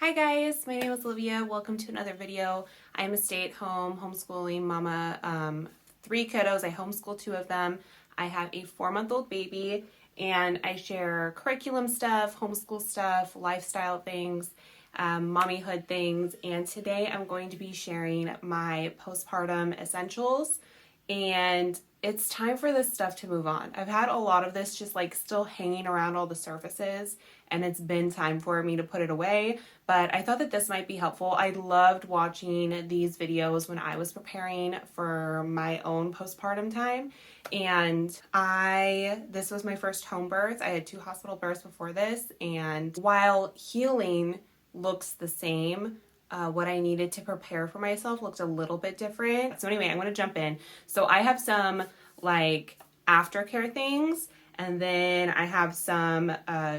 Hi guys, my name is Olivia. Welcome to another video. I'm a stay-at-home homeschooling mama, 3 kiddos. I homeschool 2 of them. I have a 4-month-old baby and I share curriculum stuff, homeschool stuff, lifestyle things, mommyhood things, and today I'm going to be sharing my postpartum essentials. And it's time for this stuff to move on. I've had a lot of this just like still hanging around all the surfaces, and it's been time for me to put it away, but I thought that this might be helpful. I loved watching these videos when I was preparing for my own postpartum time, and this was my first home birth. I had 2 hospital births before this, and while healing looks the same, what I needed to prepare for myself looked a little bit different. So anyway, I'm going to jump in. So I have some like aftercare things, and then I have some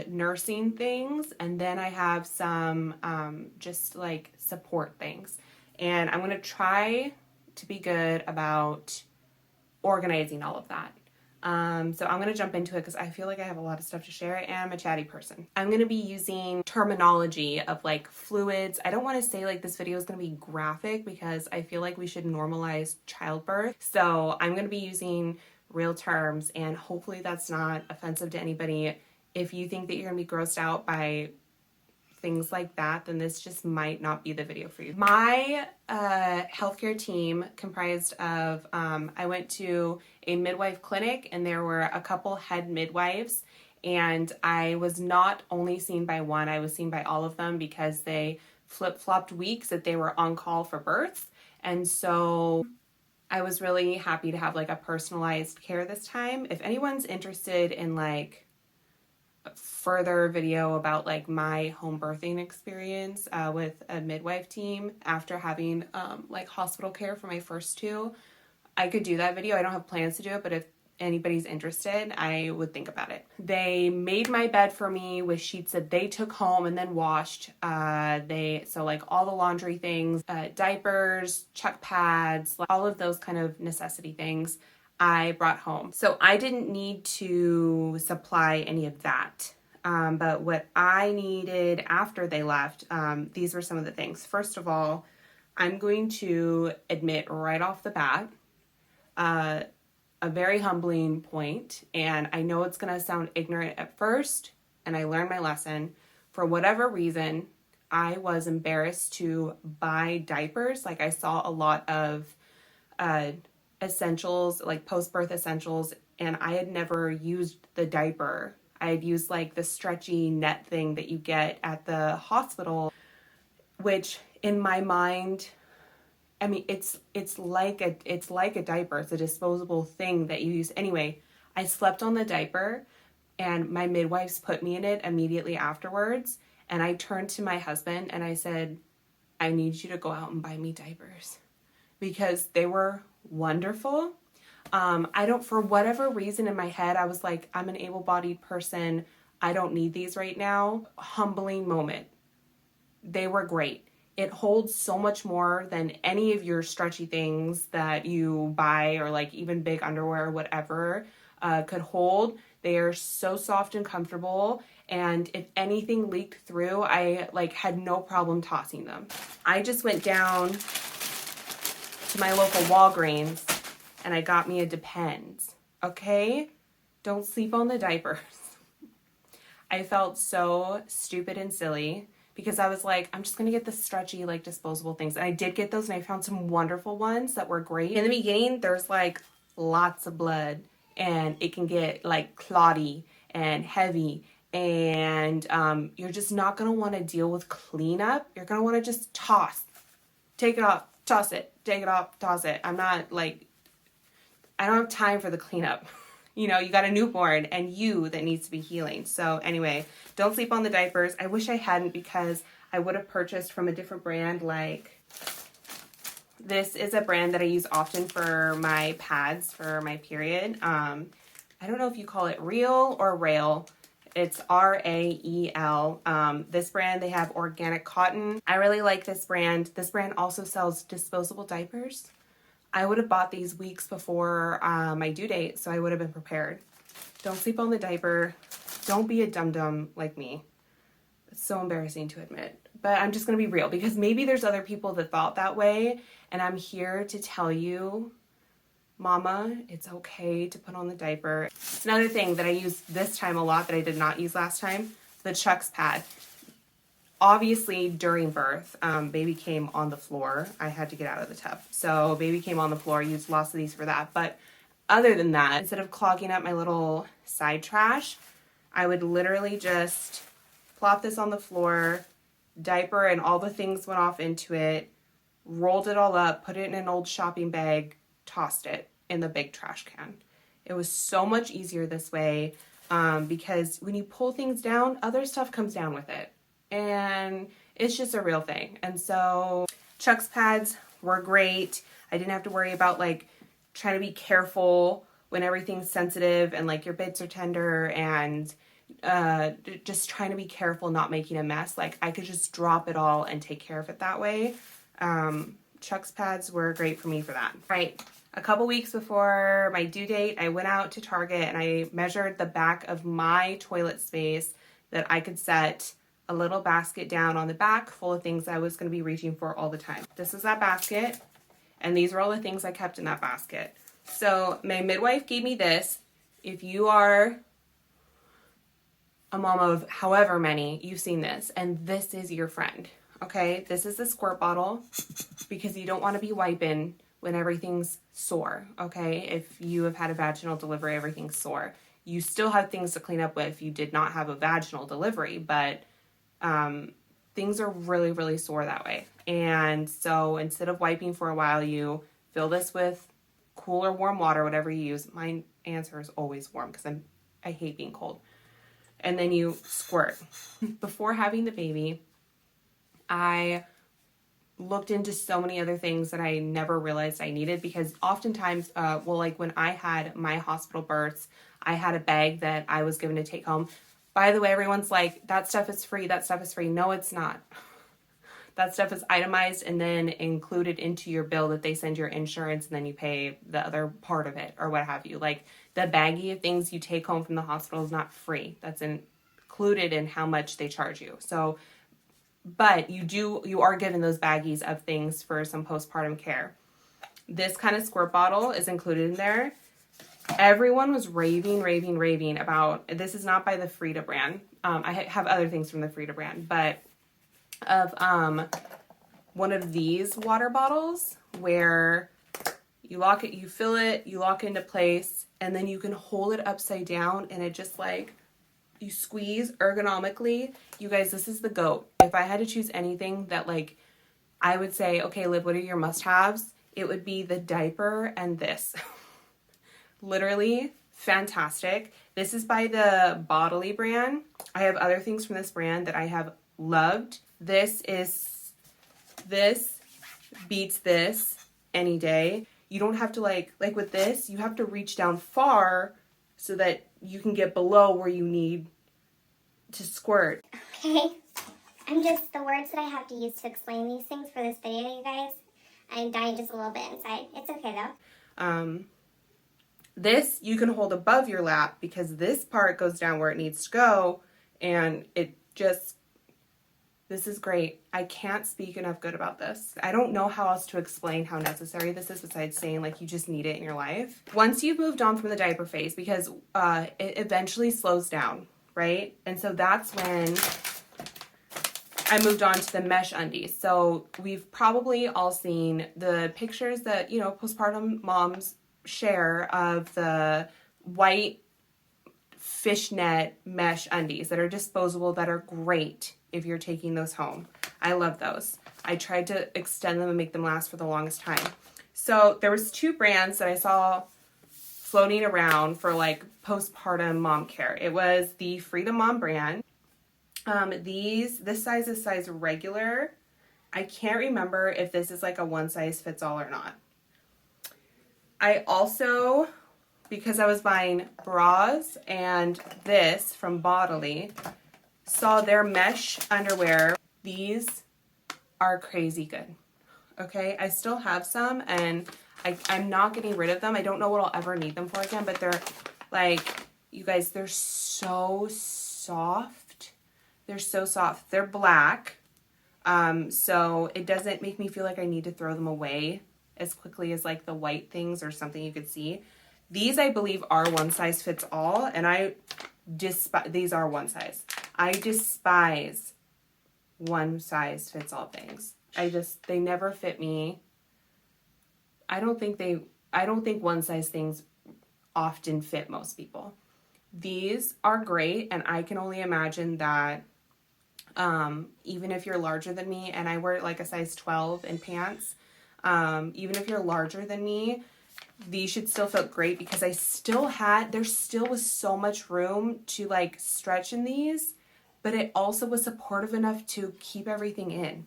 nursing things, and then I have some just like support things. And I'm going to try to be good about organizing all of that. So I'm going to jump into it because I feel like I have a lot of stuff to share. I am a chatty person. I'm going to be using terminology of like fluids. I don't want to say like this video is going to be graphic because I feel like we should normalize childbirth. So I'm going to be using real terms, and hopefully that's not offensive to anybody. If you think that you're going to be grossed out by things like that, then this just might not be the video for you. My healthcare team comprised of, I went to a midwife clinic and there were a couple head midwives, and I was not only seen by one, I was seen by all of them because they flip-flopped weeks that they were on call for births. And so I was really happy to have like a personalized care this time. If anyone's interested in like further video about like my home birthing experience with a midwife team after having like hospital care for my first 2, I could do that video. I don't have plans to do it, but if anybody's interested, I would think about it. They made my bed for me with sheets that they took home and then washed. So like all the laundry things, diapers, chuck pads, all of those kind of necessity things I brought home. So I didn't need to supply any of that. But what I needed after they left, these were some of the things. First of all, I'm going to admit right off the bat, a very humbling point, and I know it's going to sound ignorant at first, and I learned my lesson. For whatever reason, I was embarrassed to buy diapers. Like I saw a lot of essentials, like post-birth essentials, and I had never used the diaper. I had used like the stretchy net thing that you get at the hospital, which in my mind, I mean, it's like a diaper. It's a disposable thing that you use. Anyway, I slept on the diaper and my midwives put me in it immediately afterwards. And I turned to my husband and I said, I need you to go out and buy me diapers because they were wonderful. For whatever reason in my head, I was like, I'm an able-bodied person. I don't need these right now. Humbling moment. They were great. It holds so much more than any of your stretchy things that you buy, or like even big underwear or whatever could hold. They are so soft and comfortable. And if anything leaked through, I like had no problem tossing them. I just went down to my local Walgreens and I got me a Depends. Okay? Don't sleep on the diapers. I felt so stupid and silly because I was like, I'm just going to get the stretchy, like, disposable things. And I did get those, and I found some wonderful ones that were great. In the beginning, there's, like, lots of blood, and it can get, like, clotty and heavy, and you're just not going to want to deal with cleanup. You're going to want to just toss. Take it off, toss it. Take it off, toss it. I don't have time for the cleanup. You know, you got a newborn and you that needs to be healing. So anyway, don't sleep on the diapers. I wish I hadn't because I would have purchased from a different brand. Like, this is a brand that I use often for my pads for my period. I don't know if you call it Real or Rail. It's R-A-E-L. This brand, they have organic cotton. I really like this brand. This brand also sells disposable diapers. I would have bought these weeks before my due date, so I would have been prepared. Don't sleep on the diaper. Don't be a dum-dum like me. It's so embarrassing to admit. but I'm just going to be real because maybe there's other people that thought that way, and I'm here to tell you, Mama, it's okay to put on the diaper. Another thing that I use this time a lot that I did not use last time, the Chucks pad. Obviously, during birth, baby came on the floor. I had to get out of the tub. So baby came on the floor. I used lots of these for that. But other than that, instead of clogging up my little side trash, I would literally just plop this on the floor, diaper and all the things went off into it, rolled it all up, put it in an old shopping bag, tossed it in the big trash can. It was so much easier this way because when you pull things down, other stuff comes down with it. And it's just a real thing. And so Chucks pads were great. I didn't have to worry about like trying to be careful when everything's sensitive and like your bits are tender and just trying to be careful not making a mess. Like I could just drop it all and take care of it that way. Chucks pads were great for me for that. Right. A couple weeks before my due date, I went out to Target and I measured the back of my toilet space that I could set a little basket down on the back full of things I was going to be reaching for all the time. This is that basket, and these are all the things I kept in that basket. So my midwife gave me this. If you are a mom of however many, you've seen this, and this is your friend, okay? This is the squirt bottle because you don't want to be wiping when everything's sore, okay? If you have had a vaginal delivery, everything's sore. You still have things to clean up with if you did not have a vaginal delivery, but things are really, really sore that way. And so instead of wiping for a while, you fill this with cool or warm water, whatever you use. My answer is always warm because I hate being cold. And then you squirt. Before having the baby, I looked into so many other things that I never realized I needed because oftentimes, like when I had my hospital births, I had a bag that I was given to take home. By the way, everyone's like, that stuff is free, that stuff is free. No, it's not. That stuff is itemized and then included into your bill that they send your insurance and then you pay the other part of it or what have you. Like the baggie of things you take home from the hospital is not free. That's included in how much they charge you. So, but you are given those baggies of things for some postpartum care. This kind of squirt bottle is included in there. Everyone was raving about, this is not by the Frida brand. I have other things from the Frida brand, but of one of these water bottles where you lock it, you fill it, you lock it into place, and then you can hold it upside down and it just like, you squeeze ergonomically. You guys, this is the GOAT. If I had to choose anything that like, I would say, okay, Liv, what are your must-haves? It would be the diaper and this. Literally fantastic. This is by the Bodily brand. I have other things from this brand that I have loved. This beats this any day. You don't have to like with this, you have to reach down far so that you can get below where you need to squirt. Okay, the words that I have to use to explain these things for this video, you guys, I'm dying just a little bit inside. It's okay though. This you can hold above your lap because this part goes down where it needs to go, and this is great. I can't speak enough good about this. I don't know how else to explain how necessary this is besides saying like you just need it in your life. Once you've moved on from the diaper phase, because it eventually slows down, right? And so that's when I moved on to the mesh undies. So we've probably all seen the pictures that, postpartum moms share of the white fishnet mesh undies that are disposable, that are great if you're taking those home. I love those. I tried to extend them and make them last for the longest time. So there was two brands that I saw floating around for like postpartum mom care. It was the Frida Mom brand. This size is size regular. I can't remember if this is like a one size fits all or not. I also, because I was buying bras and this from Bodily, saw their mesh underwear. These are crazy good. Okay, I still have some and I'm not getting rid of them. I don't know what I'll ever need them for again, but they're like, you guys, they're so soft. They're so soft. They're black. So it doesn't make me feel like I need to throw them away as quickly as like the white things or something you could see. These, I believe, are one size fits all, and I despise, these are one size. I despise one size fits all things. They never fit me. I don't think one size things often fit most people. These are great, and I can only imagine that even if you're larger than me, and I wear like a size 12 in pants, even if you're larger than me, these should still fit great because there still was so much room to like stretch in these, but it also was supportive enough to keep everything in.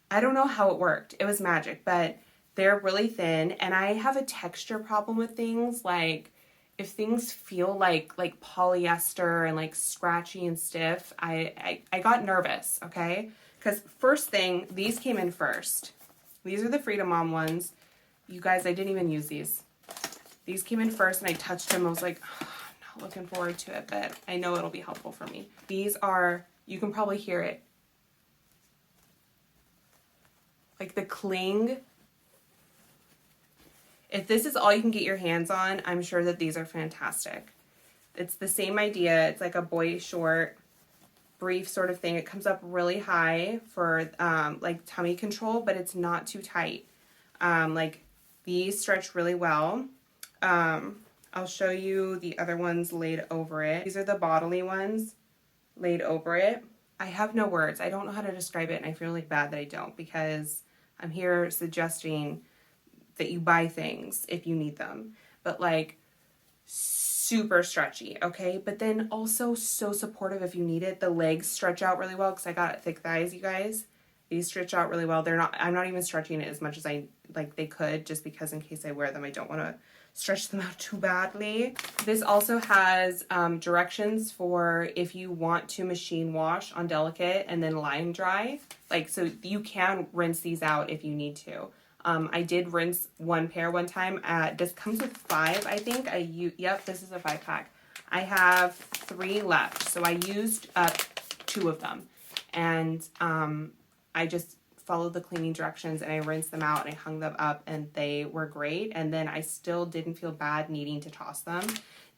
I don't know how it worked. It was magic, but they're really thin, and I have a texture problem with things. Like if things feel like polyester and like scratchy and stiff, I got nervous, okay? Because first thing, these came in first. These are the Frida Mom ones. You guys, I didn't even use these. These came in first, and I touched them. I was like, oh, I'm not looking forward to it, but I know it'll be helpful for me. These are, you can probably hear it. Like the cling. If this is all you can get your hands on, I'm sure that these are fantastic. It's the same idea. It's like a boy short, brief sort of thing. It comes up really high for like tummy control, but it's not too tight. Like these stretch really well. I'll show you the other ones laid over it. These are the bottly ones laid over it. I have no words. I don't know how to describe it, and I feel like bad that I don't, because I'm here suggesting that you buy things if you need them. But like super stretchy, okay? But then also so supportive if you need it. The legs stretch out really well because I got thick thighs, you guys. These stretch out really well. I'm not even stretching it as much as they could, just because in case I wear them, I don't want to stretch them out too badly. This also has directions for if you want to machine wash on delicate and then line dry. Like, so you can rinse these out if you need to. I did rinse one pair one time. This comes with 5, I think. Yep, this is a 5-pack. I have 3 left, so I used up 2 of them. And I just followed the cleaning directions, and I rinsed them out, and I hung them up, and they were great. And then I still didn't feel bad needing to toss them.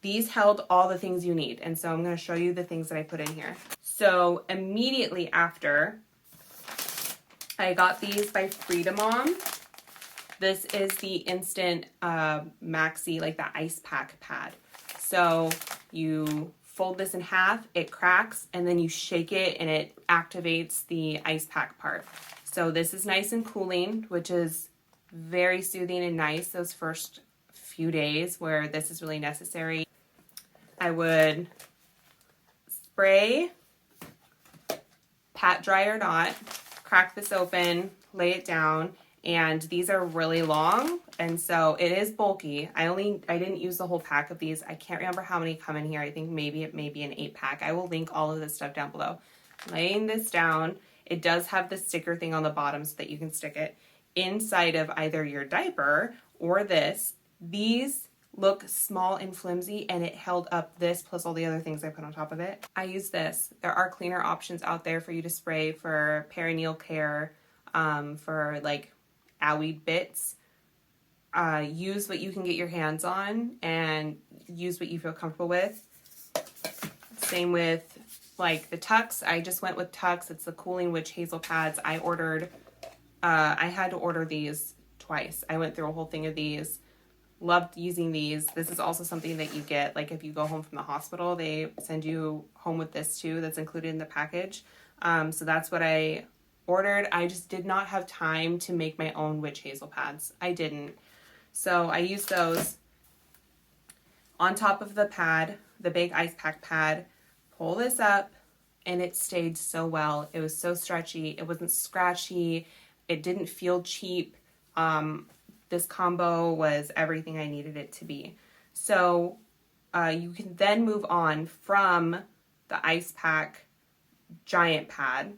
These held all the things you need, and so I'm going to show you the things that I put in here. So immediately after, I got these by Frida Mom. This is the instant maxi, like the ice pack pad. So you fold this in half, it cracks, and then you shake it and it activates the ice pack part. So this is nice and cooling, which is very soothing and nice those first few days where this is really necessary. I would spray, pat dry or not, crack this open, lay it down, and these are really long, and so it is bulky. I didn't use the whole pack of these. I can't remember how many come in here. I think maybe it may be an 8-pack. I will link all of this stuff down below. Laying this down, it does have the sticker thing on the bottom so that you can stick it inside of either your diaper or this. These look small and flimsy, and it held up this plus all the other things I put on top of it. I use this. There are cleaner options out there for you to spray for perineal care, for like owie bits. Use what you can get your hands on and use what you feel comfortable with. Same with like the tucks. I just went with tucks. It's the Cooling Witch Hazel pads. I had to order these twice. I went through a whole thing of these. Loved using these. This is also something that you get like if you go home from the hospital, they send you home with this too. That's included in the package. So that's what I ordered. I just did not have time to make my own witch hazel pads. I didn't. So I used those on top of the pad, the big ice pack pad. Pull this up, and it stayed so well. It was so stretchy. It wasn't scratchy. It didn't feel cheap. This combo was everything I needed it to be. So you can then move on from the ice pack giant pad.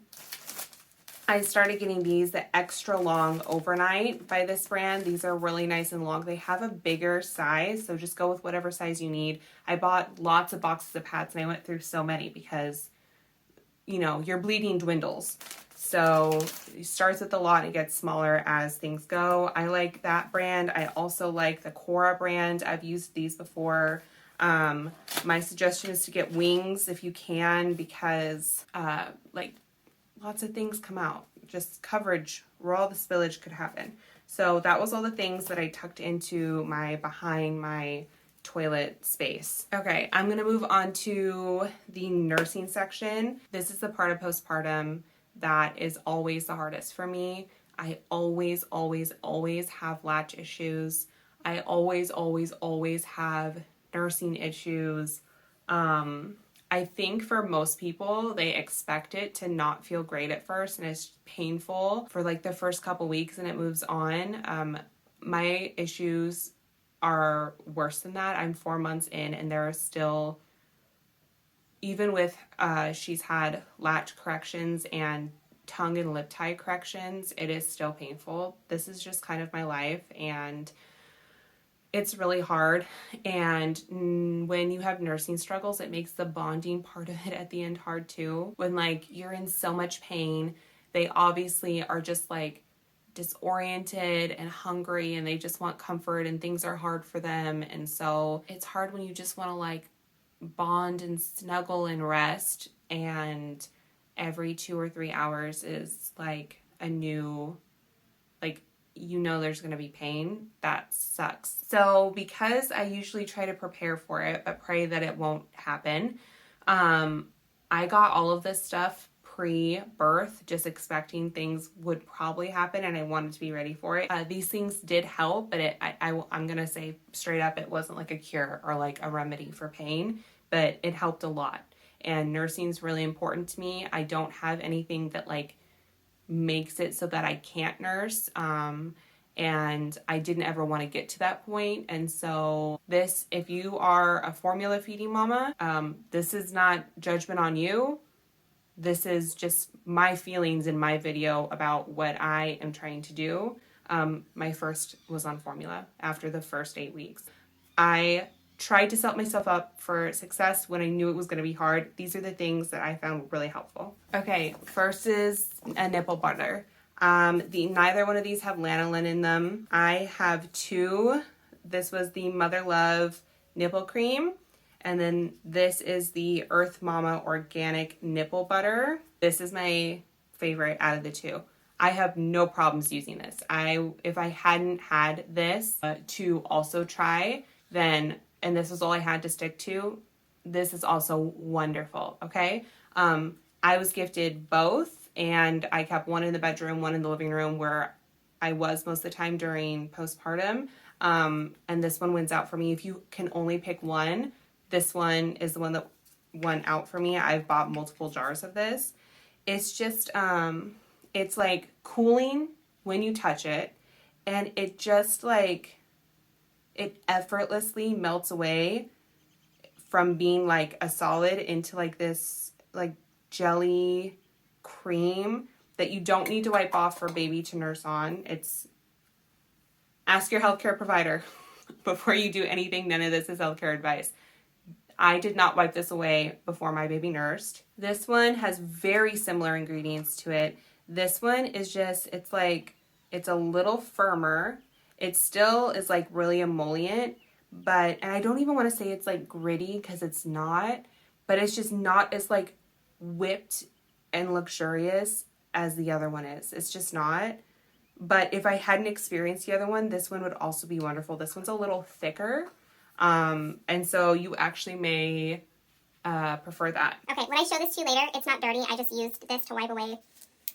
I started getting these, the extra long overnight by this brand. These are really nice and long. They have a bigger size, so just go with whatever size you need. I bought lots of boxes of pads, and I went through so many because, you know, your bleeding dwindles. So it starts with a lot and it gets smaller as things go. I like that brand. I also like the Cora brand. I've used these before. My suggestion is to get wings if you can, because like lots of things come out. Just coverage where all the spillage could happen. So that was all the things that I tucked into my behind my toilet space. Okay, I'm gonna move on to the nursing section. This is the part of postpartum that is always the hardest for me. I always have latch issues. I always have nursing issues. I think for most people, they expect it to not feel great at first, and it's painful for like the first couple weeks and it moves on. My issues are worse than that. I'm 4 months in and there are still, even with she's had latch corrections and tongue and lip tie corrections, it is still painful. This is just kind of my life, and it's really hard. And when you have nursing struggles, it makes the bonding part of it at the end hard too. When like you're in so much pain, they obviously are just like disoriented and hungry and they just want comfort and things are hard for them. And so it's hard when you just want to like bond and snuggle and rest, and every 2 or 3 hours is like a new, like, you know there's going to be pain. That sucks. So because I usually try to prepare for it but pray that it won't happen, I got all of this stuff pre-birth, just expecting things would probably happen and I wanted to be ready for it. These things did help, but I'm going to say straight up, it wasn't like a cure or like a remedy for pain, but it helped a lot. And nursing is really important to me. I don't have anything that like makes it so that I can't nurse. And I didn't ever want to get to that point. And so this, if you are a formula feeding mama, this is not judgment on you. This is just my feelings in my video about what I am trying to do. My first was on formula after the first 8 weeks. I tried to set myself up for success when I knew it was going to be hard. These are the things that I found really helpful. Okay, first is a nipple butter. Neither one of these have lanolin in them. I have 2. This was the Mother Love Nipple Cream. And then this is the Earth Mama Organic Nipple Butter. This is my favorite out of the 2. I have no problems using this. If I hadn't had this to also try, then, and this was all I had to stick to, this is also wonderful, okay? I was gifted both, and I kept one in the bedroom, one in the living room where I was most of the time during postpartum. And this one wins out for me. If you can only pick one, this one is the one that won out for me. I've bought multiple jars of this. It's just, it's like cooling when you touch it, and it just like, it effortlessly melts away from being like a solid into like this like jelly cream that you don't need to wipe off for baby to nurse on. It's, ask your healthcare provider before you do anything. None of this is healthcare advice. I did not wipe this away before my baby nursed. This one has very similar ingredients to it. This one is just, it's like, it's a little firmer. It still is like really emollient, but, and I don't even want to say it's like gritty because it's not, but it's just not as like whipped and luxurious as the other one is. It's just not. But if I hadn't experienced the other one, this one would also be wonderful. This one's a little thicker. And so you actually may prefer that. Okay, when I show this to you later, it's not dirty. I just used this to wipe away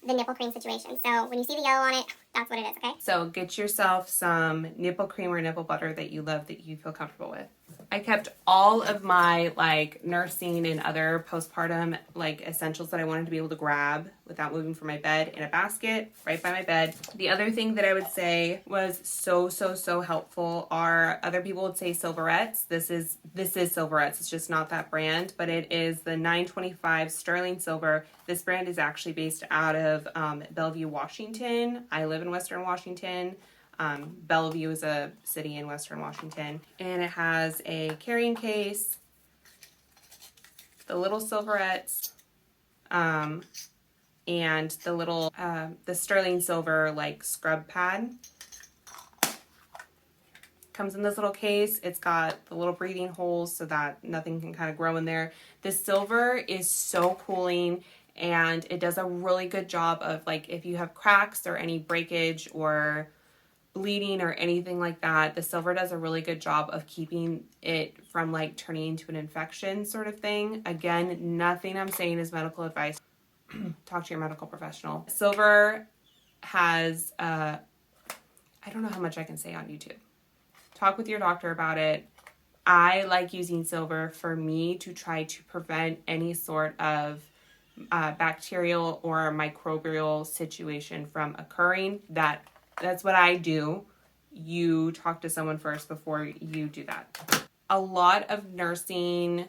the nipple cream situation. So when you see the yellow on it, that's what it is, okay? So get yourself some nipple cream or nipple butter that you love, that you feel comfortable with. I kept all of my like nursing and other postpartum like essentials that I wanted to be able to grab without moving from my bed in a basket right by my bed. The other thing that I would say was so helpful are, other people would say silverettes. This is silverettes. It's just not that brand, but it is the 925 sterling silver. This brand is actually based out of Bellevue, Washington. I live in Western Washington. Bellevue is a city in Western Washington, and it has a carrying case, the little silverettes, and the little, the sterling silver like scrub pad. Comes in this little case. It's got the little breathing holes so that nothing can kind of grow in there. The silver is so cooling, and it does a really good job of, like, if you have cracks or any breakage or bleeding or anything like that, the silver does a really good job of keeping it from like turning into an infection sort of thing. Again, nothing I'm saying is medical advice. Talk to your medical professional. Silver has, I don't know how much I can say on YouTube. Talk with your doctor about it. I like using silver for me to try to prevent any sort of bacterial or microbial situation from occurring. That's what I do. You talk to someone first before you do that. A lot of nursing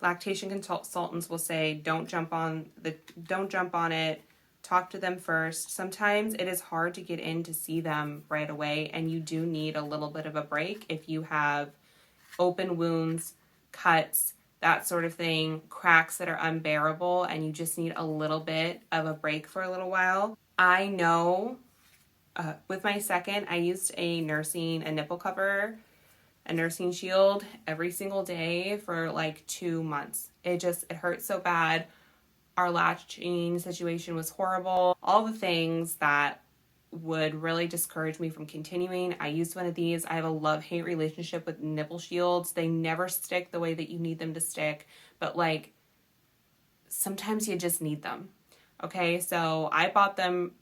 lactation consultants will say, don't jump on it. Talk to them first. Sometimes it is hard to get in to see them right away, and you do need a little bit of a break if you have open wounds, cuts, that sort of thing, cracks that are unbearable, and you just need a little bit of a break for a little while. I know with my second, I used a nipple cover, a nursing shield every single day for like 2 months. It hurt so bad. Our latching situation was horrible. All the things that would really discourage me from continuing. I used one of these. I have a love-hate relationship with nipple shields. They never stick the way that you need them to stick, but like sometimes you just need them. Okay, so I bought them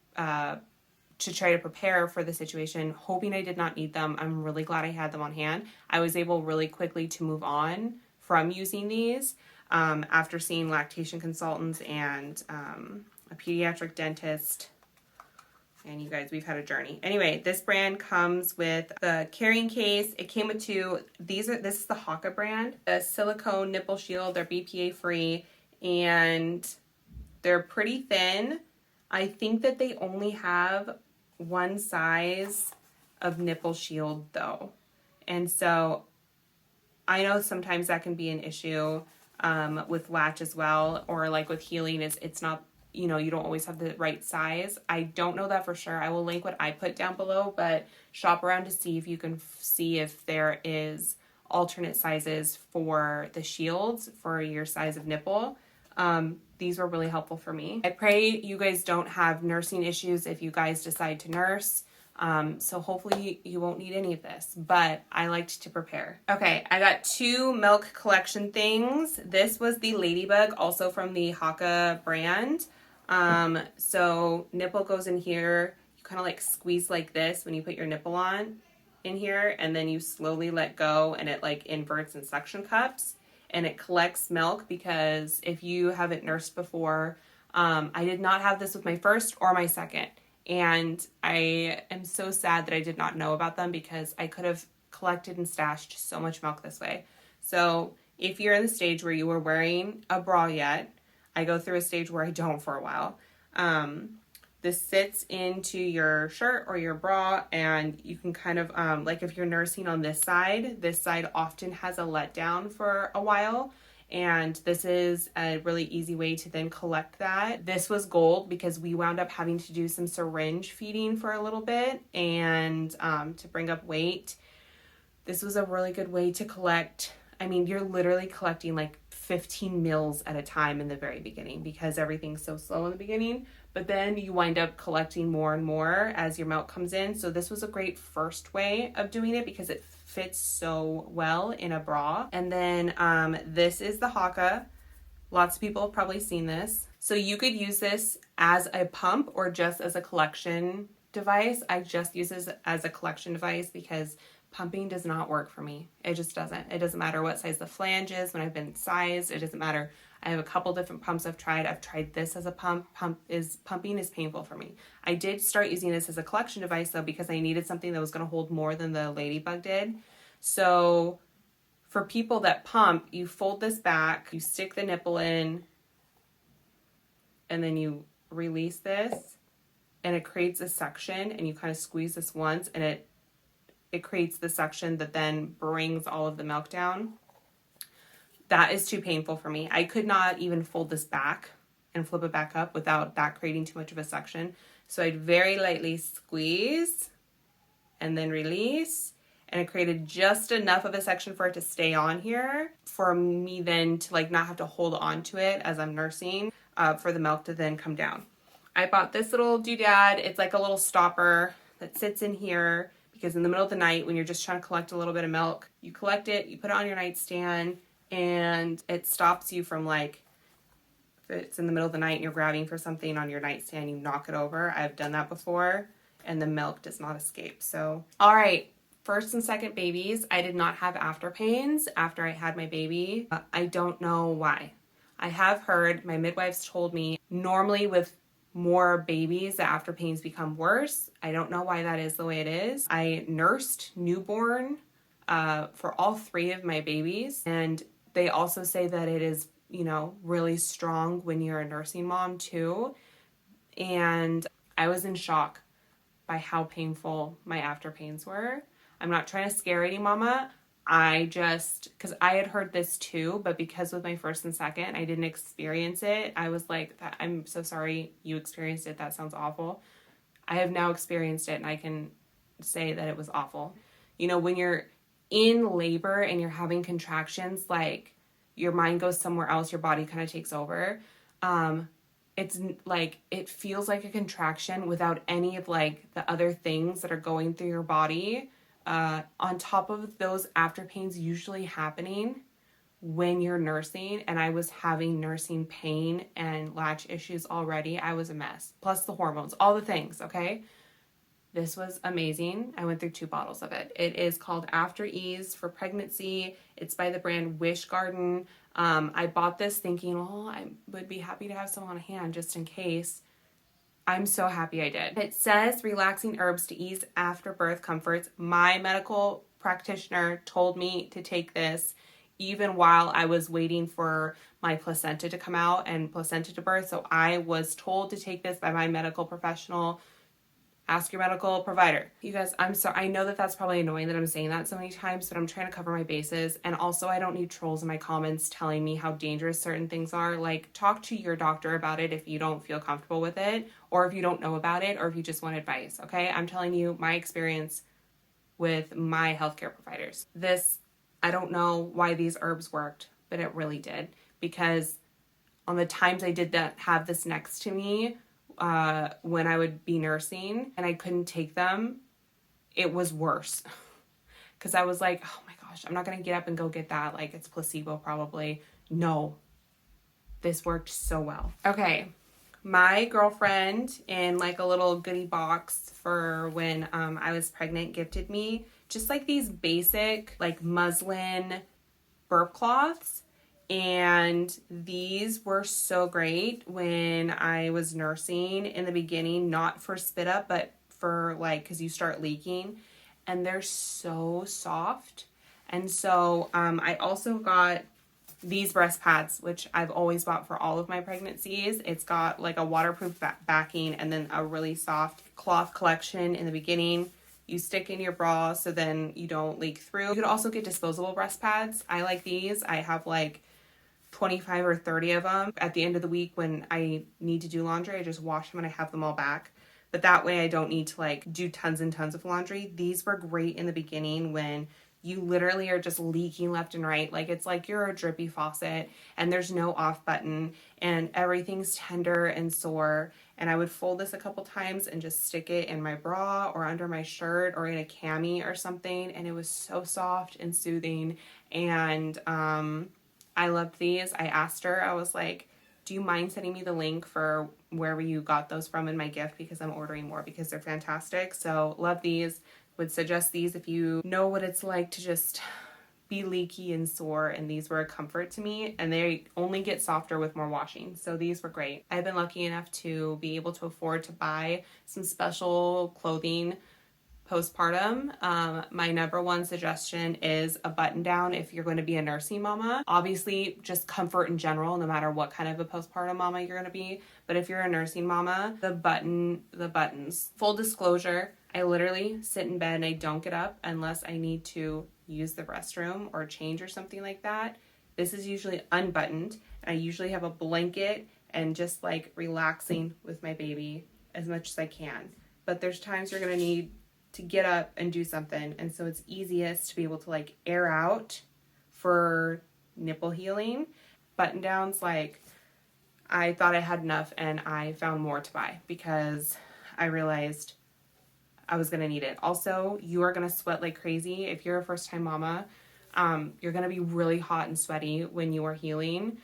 to try to prepare for the situation, hoping I did not need them. I'm really glad I had them on hand. I was able really quickly to move on from using these after seeing lactation consultants and a pediatric dentist. And you guys, we've had a journey. Anyway, this brand comes with the carrying case. It came with two. This is the Haka brand. The silicone nipple shield. They're BPA free and they're pretty thin. I think that they only have one size of nipple shield though. And so I know sometimes that can be an issue with latch as well, or like with healing it's not, you don't always have the right size. I don't know that for sure. I will link what I put down below, but shop around to see if you can see if there is alternate sizes for the shields for your size of nipple. These were really helpful for me. I pray you guys don't have nursing issues if you guys decide to nurse. So hopefully you won't need any of this, but I liked to prepare. Okay, I got 2 milk collection things. This was the Ladybug, also from the Haka brand. So nipple goes in here. You kind of like squeeze like this when you put your nipple on in here, and then you slowly let go and it like inverts in suction cups. And it collects milk, because if you haven't nursed before, I did not have this with my first or my second. And I am so sad that I did not know about them, because I could have collected and stashed so much milk this way. So if you're in the stage where you are wearing a bra yet, I go through a stage where I don't for a while. This sits into your shirt or your bra, and you can kind of, like if you're nursing on this side often has a letdown for a while, and this is a really easy way to then collect that. This was gold because we wound up having to do some syringe feeding for a little bit, and to bring up weight. This was a really good way to collect. I mean, you're literally collecting like 15 mils at a time in the very beginning, because everything's so slow in the beginning, but then you wind up collecting more and more as your milk comes in. So this was a great first way of doing it because it fits so well in a bra. And then this is the Haka. Lots of people have probably seen this. So you could use this as a pump or just as a collection device. I just use this as a collection device because pumping does not work for me. It just doesn't. It doesn't matter what size the flange is when I've been sized. It doesn't matter. I have a couple different pumps I've tried. I've tried this as a pump. Pumping is painful for me. I did start using this as a collection device though, because I needed something that was going to hold more than the Ladybug did. So for people that pump, you fold this back, you stick the nipple in, and then you release this, and it creates a suction, and you kind of squeeze this once, and it creates the suction that then brings all of the milk down. That is too painful for me. I could not even fold this back and flip it back up without that creating too much of a suction. So I'd very lightly squeeze and then release, and it created just enough of a section for it to stay on here for me then to like not have to hold on to it as I'm nursing, for the milk to then come down. I bought this little doodad. It's like a little stopper that sits in here because in the middle of the night when you're just trying to collect a little bit of milk, you collect it, you put it on your nightstand, and it stops you from like, if it's in the middle of the night and you're grabbing for something on your nightstand, you knock it over. I've done that before and the milk does not escape. So, all right. First and second babies, I did not have after pains after I had my baby. I don't know why. I have heard, my midwives told me, normally with more babies, the after pains become worse. I don't know why that is the way it is. I nursed newborn for all 3 of my babies, and they also say that it is, you know, really strong when you're a nursing mom too. And I was in shock by how painful my after pains were. I'm not trying to scare any mama. Because I had heard this too, but because with my first and second, I didn't experience it. I was like, I'm so sorry you experienced it. That sounds awful. I have now experienced it and I can say that it was awful. You know, when you're in labor and you're having contractions, like your mind goes somewhere else, your body kind of takes over. It's like, it feels like a contraction without any of like the other things that are going through your body. On top of those after pains usually happening when you're nursing, and I was having nursing pain and latch issues already. I was a mess. Plus the hormones, all the things, okay? This was amazing. I went through 2 bottles of it. It is called AfterEase for pregnancy. It's by the brand Wish Garden. I bought this thinking, oh, I would be happy to have some on hand just in case. I'm so happy I did. It says relaxing herbs to ease after birth comforts. My medical practitioner told me to take this even while I was waiting for my placenta to come out and placenta to birth. So I was told to take this by my medical professional. Ask your medical provider. You guys, I'm sorry. I know that that's probably annoying that I'm saying that so many times, but I'm trying to cover my bases. And also, I don't need trolls in my comments telling me how dangerous certain things are. Like, talk to your doctor about it if you don't feel comfortable with it, or if you don't know about it, or if you just want advice, okay? I'm telling you my experience with my healthcare providers. I don't know why these herbs worked, but it really did. Because on the times I did have this next to me, when I would be nursing and I couldn't take them, it was worse. Because I was like, oh my gosh, I'm not going to get up and go get that. Like, it's placebo probably. No, this worked so well. Okay, my girlfriend in like a little goodie box for when I was pregnant gifted me just like these basic like muslin burp cloths. And these were so great when I was nursing in the beginning, not for spit up, but for like, because you start leaking, and they're so soft. And so I also got these breast pads, which I've always bought for all of my pregnancies. It's got like a waterproof backing and then a really soft cloth collection in the beginning. You stick in your bra so then you don't leak through. You could also get disposable breast pads. I like these. I have like 25 or 30 of them. At the end of the week when I need to do laundry, I just wash them and I have them all back. But that way I don't need to like do tons and tons of laundry. These were great in the beginning when you literally are just leaking left and right. Like it's like you're a drippy faucet and there's no off button and everything's tender and sore. And I would fold this a couple times and just stick it in my bra or under my shirt or in a cami or something. And it was so soft and soothing. And I loved these. I asked her, I was like, do you mind sending me the link for wherever you got those from in my gift? Because I'm ordering more because they're fantastic. So love these. Would suggest these if you know what it's like to just be leaky and sore, and these were a comfort to me, and they only get softer with more washing. So these were great. I've been lucky enough to be able to afford to buy some special clothing postpartum. My number one suggestion is a button down if you're going to be a nursing mama. Obviously, just comfort in general, no matter what kind of a postpartum mama you're going to be. But if you're a nursing mama, the buttons. Full disclosure, I literally sit in bed and I don't get up unless I need to use the restroom or change or something like that. This is usually unbuttoned, and I usually have a blanket and just like relaxing with my baby as much as I can. But there's times you're going to need to get up and do something. And so it's easiest to be able to like air out for nipple healing. Button downs, like I thought I had enough and I found more to buy because I realized I was going to need it. Also, you are going to sweat like crazy. If you're a first time mama, you're going to be really hot and sweaty when you are healing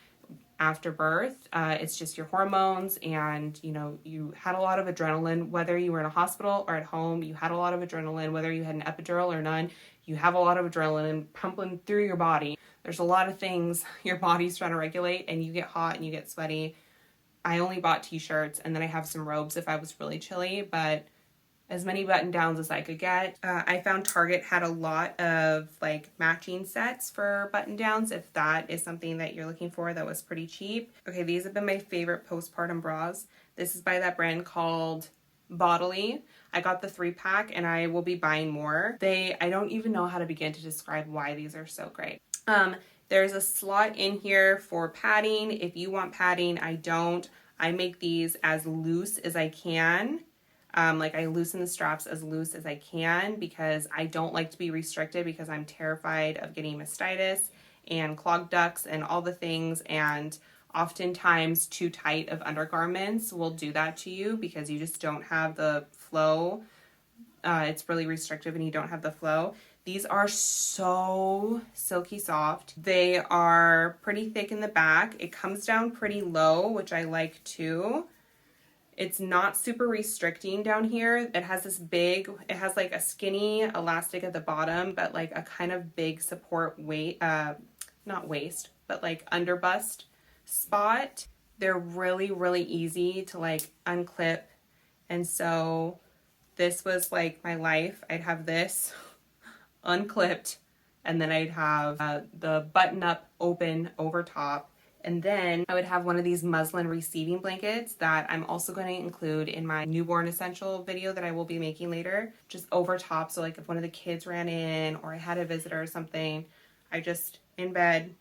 after birth. It's just your hormones, and you know, you had a lot of adrenaline, whether you were in a hospital or at home. You had a lot of adrenaline, whether you had an epidural or none. You have a lot of adrenaline pumping through your body. There's a lot of things your body's trying to regulate, and you get hot and you get sweaty. I only bought t-shirts, and then I have some robes if I was really chilly, but as many button downs as I could get. I found Target had a lot of like matching sets for button downs if that is something that you're looking for. That was pretty cheap. Okay, these have been my favorite postpartum bras. This is by that brand called Bottle. I got the 3-pack and I will be buying more. I don't even know how to begin to describe why these are so great. There's a slot in here for padding. If you want padding, I don't. I make these as loose as I can. Like I loosen the straps as loose as I can because I don't like to be restricted because I'm terrified of getting mastitis and clogged ducts and all the things, and oftentimes too tight of undergarments will do that to you because you just don't have the flow. It's really restrictive and you don't have the flow. These are so silky soft. They are pretty thick in the back. It comes down pretty low, which I like too. It's not super restricting down here. It has it has like a skinny elastic at the bottom, but like a kind of big support not waist, but like underbust spot. They're really, really easy to like unclip. And so this was like my life. I'd have this unclipped, and then I'd have the button up open over top. And then I would have one of these muslin receiving blankets that I'm also going to include in my newborn essential video that I will be making later, just over top. So like if one of the kids ran in or I had a visitor or something, I just in bed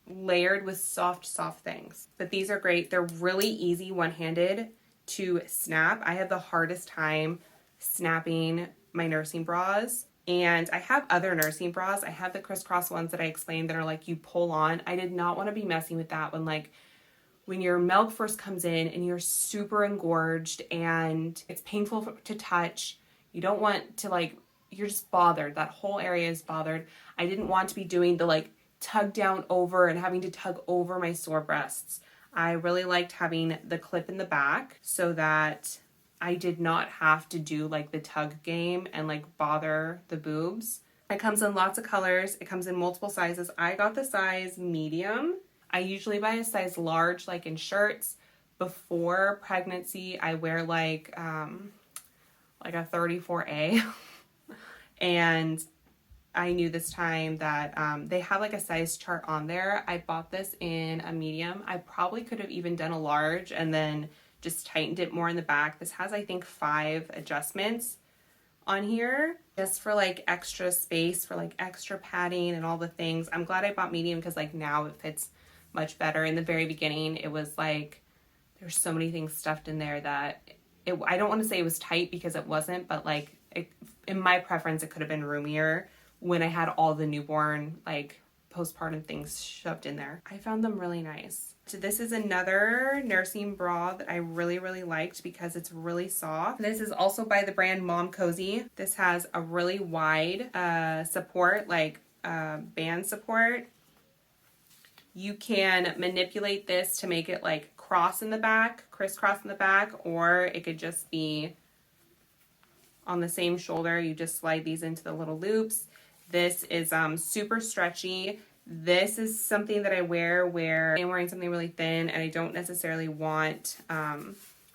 layered with soft things. But these are great. They're really easy one-handed to snap. I have the hardest time snapping my nursing bras. And I have other nursing bras. I have the crisscross ones that I explained that are like you pull on. I did not want to be messing with that when your milk first comes in and you're super engorged and it's painful to touch. You don't want to you're just bothered. That whole area is bothered. I didn't want to be doing the tug down over and having to tug over my sore breasts. I really liked having the clip in the back so that I did not have to do the tug game and bother the boobs. It comes in lots of colors. It comes in multiple sizes. I got the size medium. I usually buy a size large in shirts. Before pregnancy, I wear a 34A. And I knew this time that they have a size chart on there. I bought this in a medium. I probably could have even done a large and then just tightened it more in the back. This has, I think, 5 adjustments on here just for extra space, for extra padding and all the things. I'm glad I bought medium because now it fits much better. In the very beginning, it was there's so many things stuffed in there that I don't want to say it was tight because it wasn't, but in my preference, it could have been roomier when I had all the newborn postpartum things shoved in there. I found them really nice. So this is another nursing bra that I really, really liked because it's really soft. This is also by the brand Mom Cozy. This has a really wide support, band support. You can manipulate this to make it cross in the back, crisscross in the back, or it could just be on the same shoulder. You just slide these into the little loops. This is super stretchy. This is something that I wear where I'm wearing something really thin and I don't necessarily want the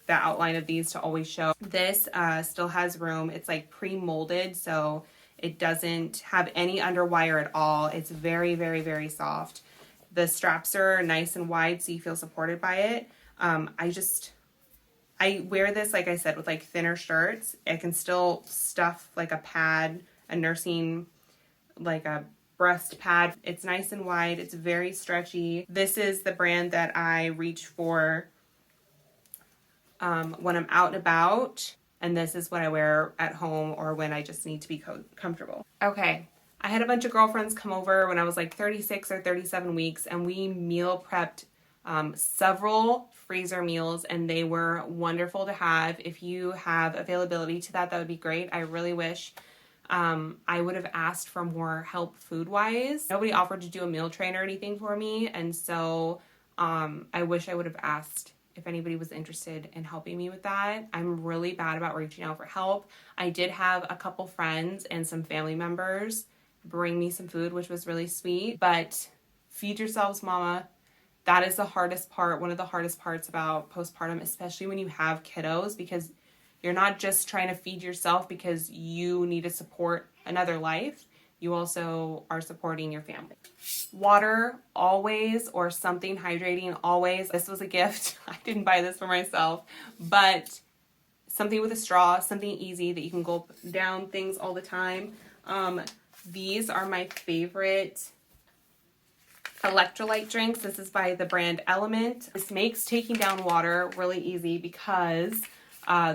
outline of these to always show. This still has room. It's pre-molded, so it doesn't have any underwire at all. It's very, very, very soft. The straps are nice and wide so you feel supported by it. I wear this, like I said, with thinner shirts. I can still stuff a pad, a nursing, a breast pad. It's nice and wide. It's very stretchy. This is the brand that I reach for when I'm out and about. And this is what I wear at home or when I just need to be comfortable. Okay. I had a bunch of girlfriends come over when I was like 36 or 37 weeks, and we meal prepped several freezer meals, and they were wonderful to have. If you have availability to that, that would be great. I really wish I would have asked for more help food-wise. Nobody offered to do a meal train or anything for me, and so I wish I would have asked if anybody was interested in helping me with that. I'm really bad about reaching out for help. I did have a couple friends and some family members bring me some food, which was really sweet. But feed yourselves, mama. That is the hardest part, one of the hardest parts about postpartum, especially when you have kiddos, because you're not just trying to feed yourself because you need to support another life. You also are supporting your family. Water always, or something hydrating always. This was a gift. I didn't buy this for myself, but something with a straw, something easy that you can gulp down things all the time. These are my favorite electrolyte drinks. This is by the brand Element. This makes taking down water really easy because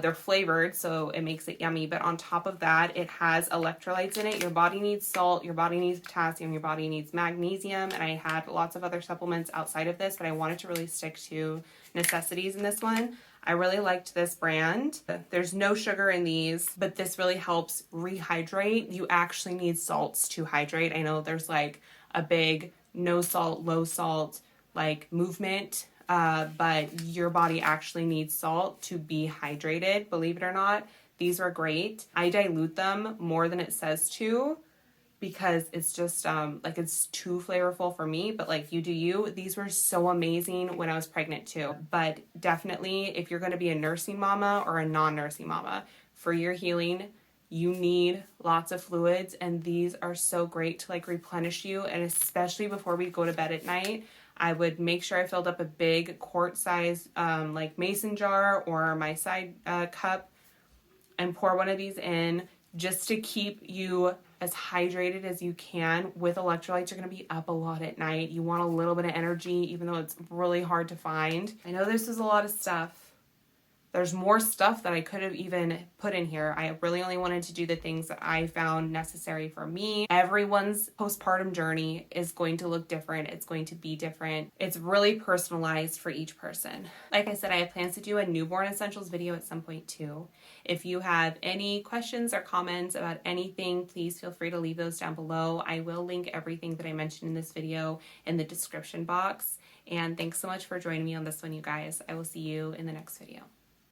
they're flavored, so it makes it yummy. But on top of that, it has electrolytes in it. Your body needs salt, your body needs potassium, your body needs magnesium, and I had lots of other supplements outside of this, but I wanted to really stick to necessities in this one. I really liked this brand. There's no sugar in these, but this really helps rehydrate. You actually need salts to hydrate. I know there's like a big no salt, low salt like movement, but your body actually needs salt to be hydrated, believe it or not. These are great. I dilute them more than it says to, because it's just like it's too flavorful for me, but like you do you. These were so amazing when I was pregnant too. But definitely if you're going to be a nursing mama or a non-nursing mama, for your healing, you need lots of fluids, and these are so great to like replenish you. And especially before we go to bed at night, I would make sure I filled up a big quart size like mason jar or my side cup and pour one of these in just to keep you as hydrated as you can. With electrolytes, you're going to be up a lot at night. You want a little bit of energy, even though it's really hard to find. I know this is a lot of stuff. There's more stuff that I could have even put in here. I really only wanted to do the things that I found necessary for me. Everyone's postpartum journey is going to look different. It's going to be different. It's really personalized for each person. Like I said, I have plans to do a newborn essentials video at some point too. If you have any questions or comments about anything, please feel free to leave those down below. I will link everything that I mentioned in this video in the description box. And thanks so much for joining me on this one, you guys. I will see you in the next video.